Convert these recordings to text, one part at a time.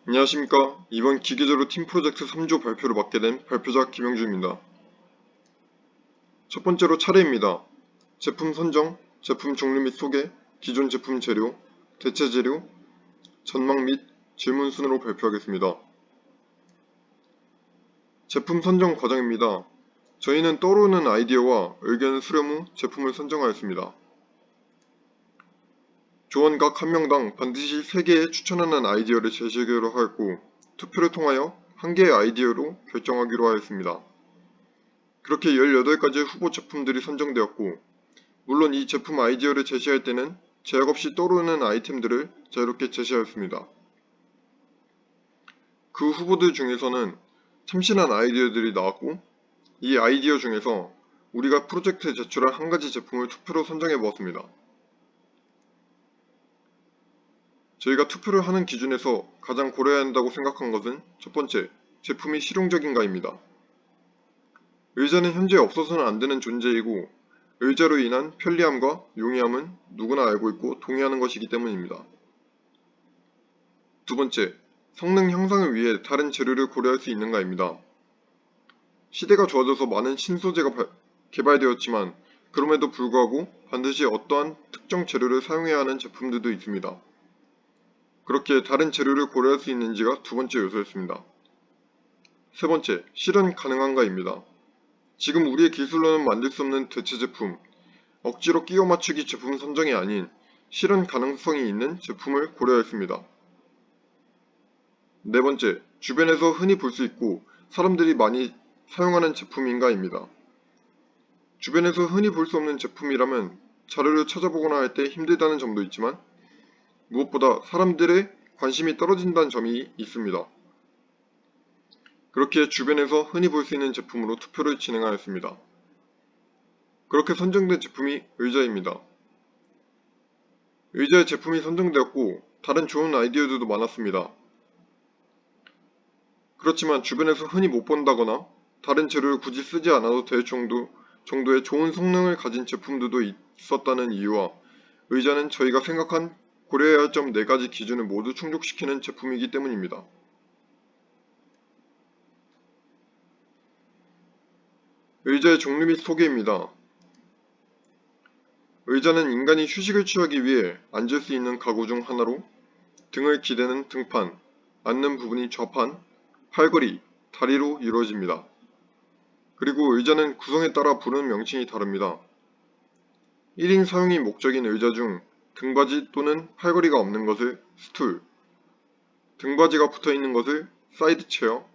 안녕하십니까. 이번 기계제로 팀 프로젝트 3조 발표를 맡게 된 발표자 김영주입니다. 첫 번째로 차례입니다. 제품 선정, 제품 종류 및 소개, 기존 제품 재료, 대체 재료, 전망 및 질문 순으로 발표하겠습니다. 제품 선정 과정입니다. 저희는 떠오르는 아이디어와 의견을 수렴 후 제품을 선정하였습니다. 조원 각 한 명당 반드시 3개의 추천하는 아이디어를 제시하기로 하였고 투표를 통하여 1개의 아이디어로 결정하기로 하였습니다. 그렇게 18가지의 후보 제품들이 선정되었고 물론 이 제품 아이디어를 제시할 때는 제약 없이 떠오르는 아이템들을 자유롭게 제시하였습니다. 그 후보들 중에서는 참신한 아이디어들이 나왔고 이 아이디어 중에서 우리가 프로젝트에 제출한 한 가지 제품을 투표로 선정해 보았습니다. 저희가 투표를 하는 기준에서 가장 고려해야 한다고 생각한 것은 첫 번째, 제품이 실용적인가입니다. 의자는 현재 없어서는 안 되는 존재이고 의자로 인한 편리함과 용이함은 누구나 알고 있고 동의하는 것이기 때문입니다. 두 번째, 성능 향상을 위해 다른 재료를 고려할 수 있는가입니다. 시대가 좋아져서 많은 신소재가 개발되었지만 그럼에도 불구하고 반드시 어떠한 특정 재료를 사용해야 하는 제품들도 있습니다. 그렇게 다른 재료를 고려할 수 있는지가 두 번째 요소였습니다. 세 번째, 실현 가능한가입니다. 지금 우리의 기술로는 만들 수 없는 대체 제품, 억지로 끼워 맞추기 제품 선정이 아닌 실현 가능성이 있는 제품을 고려했습니다. 네 번째, 주변에서 흔히 볼 수 있고 사람들이 많이 사용하는 제품인가입니다. 주변에서 흔히 볼 수 없는 제품이라면 자료를 찾아보거나 할 때 힘들다는 점도 있지만 무엇보다 사람들의 관심이 떨어진다는 점이 있습니다. 그렇게 주변에서 흔히 볼 수 있는 제품으로 투표를 진행하였습니다. 그렇게 선정된 제품이 의자입니다. 의자의 제품이 선정되었고 다른 좋은 아이디어들도 많았습니다. 그렇지만 주변에서 흔히 못 본다거나 다른 재료를 굳이 쓰지 않아도 될 정도의 좋은 성능을 가진 제품들도 있었다는 이유와 의자는 저희가 생각한 고려해야 할 점 4가지 기준을 모두 충족시키는 제품이기 때문입니다. 의자의 종류 및 소개입니다. 의자는 인간이 휴식을 취하기 위해 앉을 수 있는 가구 중 하나로 등을 기대는 등판, 앉는 부분이 좌판, 팔걸이, 다리로 이루어집니다. 그리고 의자는 구성에 따라 부르는 명칭이 다릅니다. 1인 사용이 목적인 의자 중 등받이 또는 팔걸이가 없는 것을 스툴, 등받이가 붙어있는 것을 사이드 체어,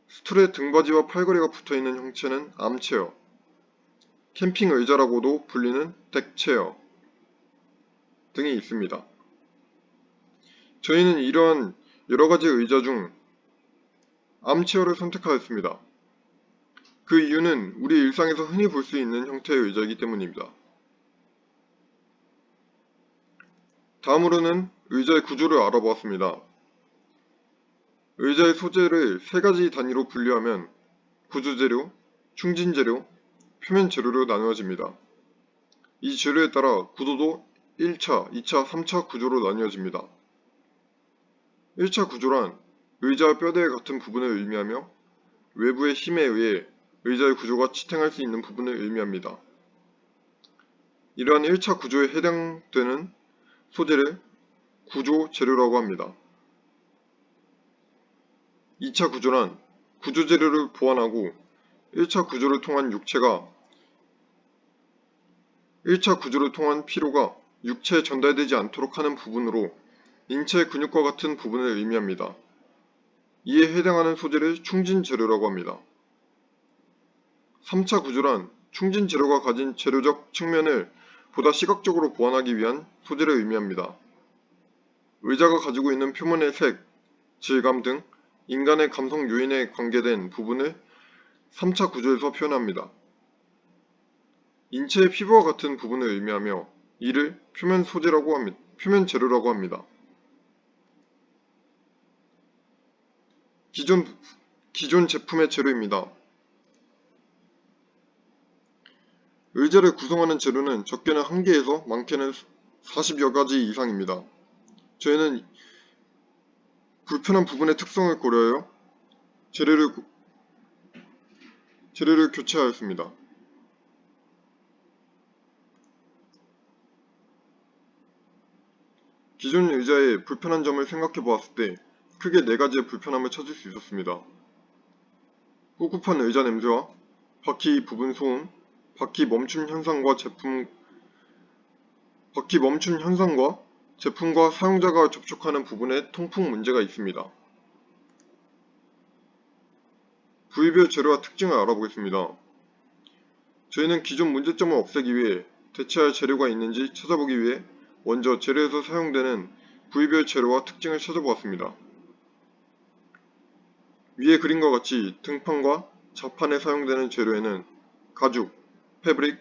스툴에 등받이와 팔걸이가 붙어있는 형체는 암체어, 캠핑 의자라고도 불리는 덱체어 등이 있습니다. 저희는 이러한 여러가지 의자 중 암체어를 선택하였습니다. 그 이유는 우리 일상에서 흔히 볼 수 있는 형태의 의자이기 때문입니다. 다음으로는 의자의 구조를 알아보았습니다. 의자의 소재를 3가지 단위로 분류하면 구조재료, 충진재료, 표면재료로 나누어집니다. 이 재료에 따라 구조도 1차, 2차, 3차 구조로 나뉘어집니다. 1차 구조란 의자와 뼈대에 같은 부분을 의미하며 외부의 힘에 의해 의자의 구조가 지탱할 수 있는 부분을 의미합니다. 이러한 1차 구조에 해당되는 소재를 구조 재료라고 합니다. 2차 구조란 구조 재료를 보완하고 1차 구조를 통한 피로가 육체에 전달되지 않도록 하는 부분으로 인체 근육과 같은 부분을 의미합니다. 이에 해당하는 소재를 충진 재료라고 합니다. 3차 구조란 충진 재료가 가진 재료적 측면을 보다 시각적으로 보완하기 위한 소재를 의미합니다. 의자가 가지고 있는 표면의 색, 질감 등 인간의 감성 요인에 관계된 부분을 3차 구조에서 표현합니다. 인체의 피부와 같은 부분을 의미하며 이를 표면 재료라고 합니다. 기존 제품의 재료입니다. 의자를 구성하는 재료는 적게는 1개에서 많게는 40여 가지 이상입니다. 저희는 불편한 부분의 특성을 고려하여 재료를 교체하였습니다. 기존 의자의 불편한 점을 생각해 보았을 때 크게 4가지의 불편함을 찾을 수 있었습니다. 꿉꿉한 의자 냄새와 바퀴 부분 소음, 바퀴 멈춤 현상과 제품과 사용자가 접촉하는 부분에 통풍 문제가 있습니다. 부위별 재료와 특징을 알아보겠습니다. 저희는 기존 문제점을 없애기 위해 대체할 재료가 있는지 찾아보기 위해 먼저 재료에서 사용되는 부위별 재료와 특징을 찾아보았습니다. 위의 그림과 같이 등판과 좌판에 사용되는 재료에는 가죽, 패브릭,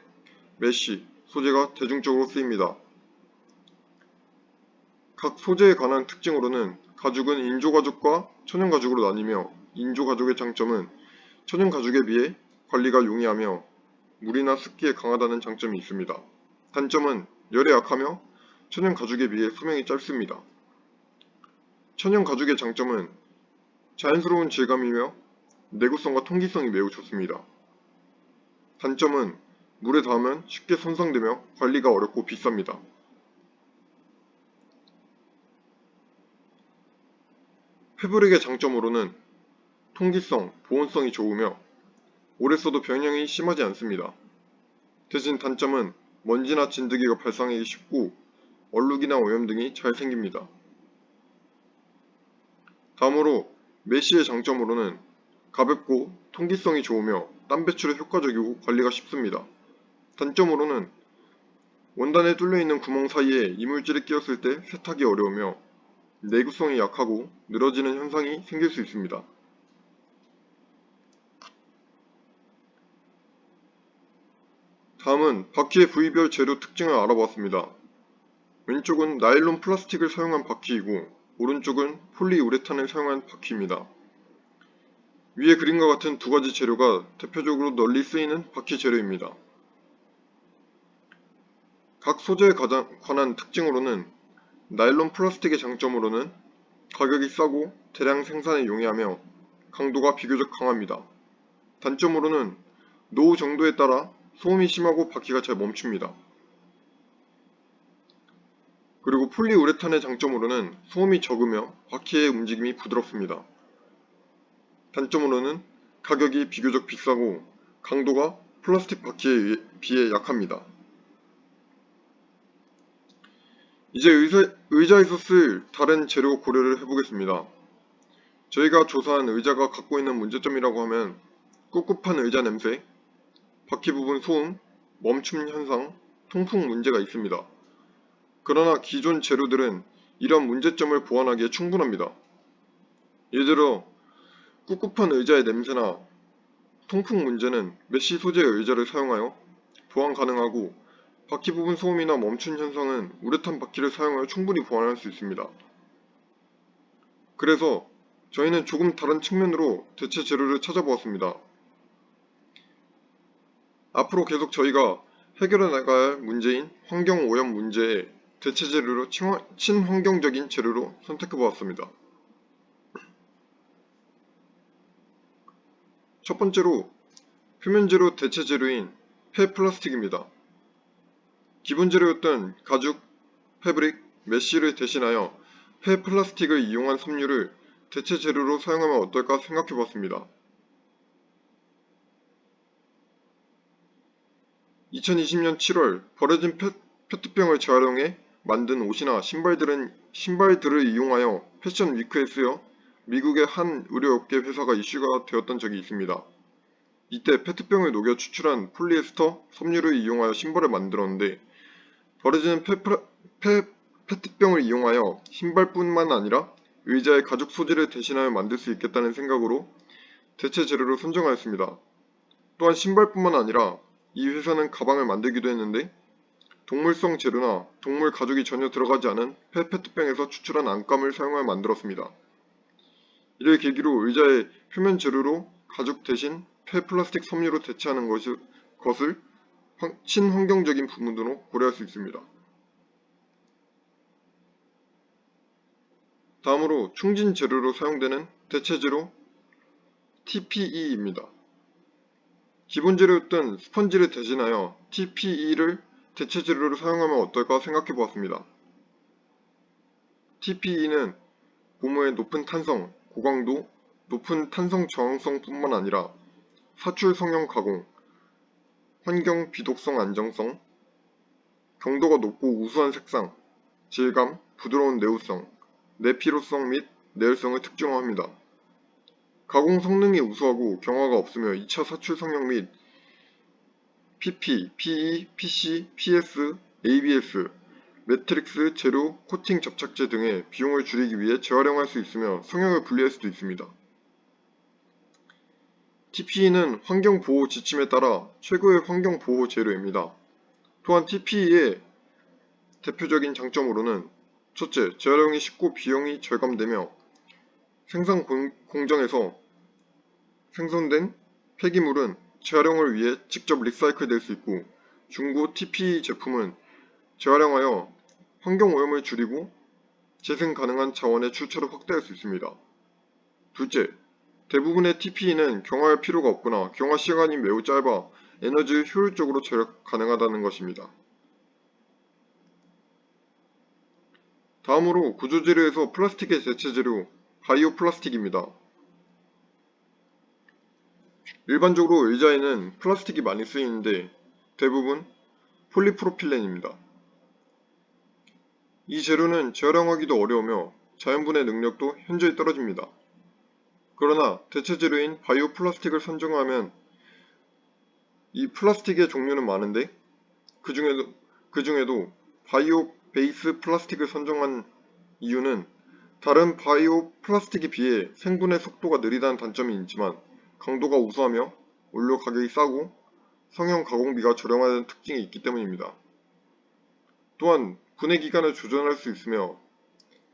메쉬, 소재가 대중적으로 쓰입니다. 각 소재에 관한 특징으로는 가죽은 인조가죽과 천연가죽으로 나뉘며 인조가죽의 장점은 천연가죽에 비해 관리가 용이하며 물이나 습기에 강하다는 장점이 있습니다. 단점은 열에 약하며 천연가죽에 비해 수명이 짧습니다. 천연가죽의 장점은 자연스러운 질감이며 내구성과 통기성이 매우 좋습니다. 단점은 물에 닿으면 쉽게 손상되며 관리가 어렵고 비쌉니다. 패브릭의 장점으로는 통기성, 보온성이 좋으며 오래 써도 변형이 심하지 않습니다. 대신 단점은 먼지나 진드기가 발생하기 쉽고 얼룩이나 오염 등이 잘 생깁니다. 다음으로 메쉬의 장점으로는 가볍고 통기성이 좋으며 땀 배출에 효과적이고 관리가 쉽습니다. 단점으로는 원단에 뚫려있는 구멍 사이에 이물질이 끼었을 때 세탁이 어려우며 내구성이 약하고 늘어지는 현상이 생길 수 있습니다. 다음은 바퀴의 부위별 재료 특징을 알아보았습니다. 왼쪽은 나일론 플라스틱을 사용한 바퀴이고 오른쪽은 폴리우레탄을 사용한 바퀴입니다. 위의 그림과 같은 2가지 재료가 대표적으로 널리 쓰이는 바퀴 재료입니다. 각 소재에 관한 특징으로는 나일론 플라스틱의 장점으로는 가격이 싸고 대량 생산에 용이하며 강도가 비교적 강합니다. 단점으로는 노후 정도에 따라 소음이 심하고 바퀴가 잘 멈춥니다. 그리고 폴리우레탄의 장점으로는 소음이 적으며 바퀴의 움직임이 부드럽습니다. 단점으로는 가격이 비교적 비싸고 강도가 플라스틱 바퀴에 비해 약합니다. 이제 의자에서 쓸 다른 재료 고려를 해보겠습니다. 저희가 조사한 의자가 갖고 있는 문제점이라고 하면 꿉꿉한 의자 냄새, 바퀴 부분 소음, 멈춤 현상, 통풍 문제가 있습니다. 그러나 기존 재료들은 이런 문제점을 보완하기에 충분합니다. 예를 들어 꿉꿉한 의자의 냄새나 통풍 문제는 메쉬 소재의 의자를 사용하여 보완 가능하고 바퀴 부분 소음이나 멈춤 현상은 우레탄 바퀴를 사용하여 충분히 보완할 수 있습니다. 그래서 저희는 조금 다른 측면으로 대체 재료를 찾아보았습니다. 앞으로 계속 저희가 해결해 나가야 할 문제인 환경오염 문제에 대체 재료로 친환경적인 재료로 선택해 보았습니다. 첫 번째로 표면 재료 대체 재료인 폐플라스틱입니다. 기본 재료였던 가죽, 패브릭, 메쉬를 대신하여 폐플라스틱을 이용한 섬유를 대체 재료로 사용하면 어떨까 생각해 봤습니다. 2020년 7월 버려진 페트병을 재활용해 만든 옷이나 신발들을 이용하여 패션 위크에 쓰여 미국의 한 의료업계 회사가 이슈가 되었던 적이 있습니다. 이때 페트병을 녹여 추출한 폴리에스터 섬유를 이용하여 신발을 만들었는데 버려지는 페트병을 이용하여 신발뿐만 아니라 의자의 가죽 소재를 대신하여 만들 수 있겠다는 생각으로 대체 재료로 선정하였습니다. 또한 신발뿐만 아니라 이 회사는 가방을 만들기도 했는데 동물성 재료나 동물 가죽이 전혀 들어가지 않은 페트병에서 추출한 안감을 사용하여 만들었습니다. 이를 계기로 의자의 표면 재료로 가죽 대신 폐플라스틱 섬유로 대체하는 것을 친환경적인 부분으로 고려할 수 있습니다. 다음으로 충진 재료로 사용되는 대체재료 TPE입니다. 기본 재료였던 스펀지를 대신하여 TPE를 대체재료로 사용하면 어떨까 생각해 보았습니다. TPE는 고무의 높은 탄성, 고강도, 높은 탄성 저항성 뿐만 아니라 사출 성형 가공, 환경 비독성 안정성, 경도가 높고 우수한 색상, 질감, 부드러운 내구성, 내피로성 및 내열성을 특징화합니다. 가공 성능이 우수하고 경화가 없으며 2차 사출 성형 및 PP, PE, PC, PS, ABS, 매트릭스, 재료, 코팅 접착제 등의 비용을 줄이기 위해 재활용할 수 있으며 성형을 분리할 수도 있습니다. TPE는 환경보호 지침에 따라 최고의 환경보호 재료입니다. 또한 TPE의 대표적인 장점으로는 첫째, 재활용이 쉽고 비용이 절감되며 생산 공정에서 생성된 폐기물은 재활용을 위해 직접 리사이클 될 수 있고 중고 TPE 제품은 재활용하여 환경오염을 줄이고 재생 가능한 자원의 출처를 확대할 수 있습니다. 둘째, 대부분의 TPE는 경화할 필요가 없거나 경화 시간이 매우 짧아 에너지를 효율적으로 절약 가능하다는 것입니다. 다음으로 구조재료에서 플라스틱의 대체재료 바이오 플라스틱입니다. 일반적으로 의자에는 플라스틱이 많이 쓰이는데 대부분 폴리프로필렌입니다. 이 재료는 재활용하기도 어려우며 자연분해 능력도 현저히 떨어집니다. 그러나 대체재료인 바이오 플라스틱을 선정하면 이 플라스틱의 종류는 많은데 그 중에도 바이오 베이스 플라스틱을 선정한 이유는 다른 바이오 플라스틱에 비해 생분해 속도가 느리다는 단점이 있지만 강도가 우수하며 원료 가격이 싸고 성형 가공비가 저렴하다는 특징이 있기 때문입니다. 또한 분해 기간을 조절할 수 있으며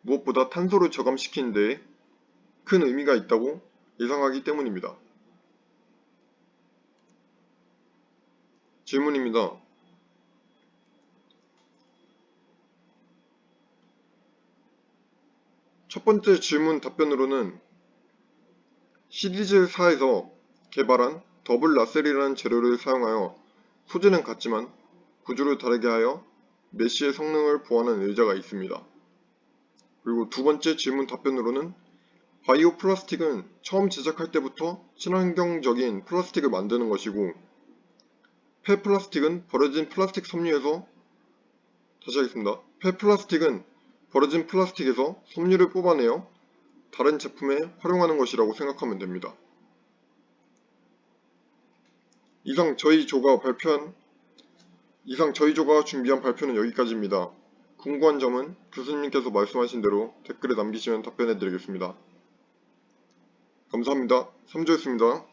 무엇보다 탄소를 저감시키는 데에 큰 의미가 있다고 예상하기 때문입니다. 질문입니다. 첫 번째 질문 답변으로는 시리즈 4에서 개발한 더블 라셀이라는 재료를 사용하여 소재는 같지만 구조를 다르게 하여 메쉬의 성능을 보완한 의자가 있습니다. 그리고 두 번째 질문 답변으로는 바이오 플라스틱은 처음 제작할 때부터 친환경적인 플라스틱을 만드는 것이고 폐플라스틱은 버려진 플라스틱 섬유에서 폐플라스틱은 버려진 플라스틱에서 섬유를 뽑아내어 다른 제품에 활용하는 것이라고 생각하면 됩니다. 이상 저희 조가 준비한 발표는 여기까지입니다. 궁금한 점은 교수님께서 말씀하신 대로 댓글에 남기시면 답변해 드리겠습니다. 감사합니다. 3조였습니다.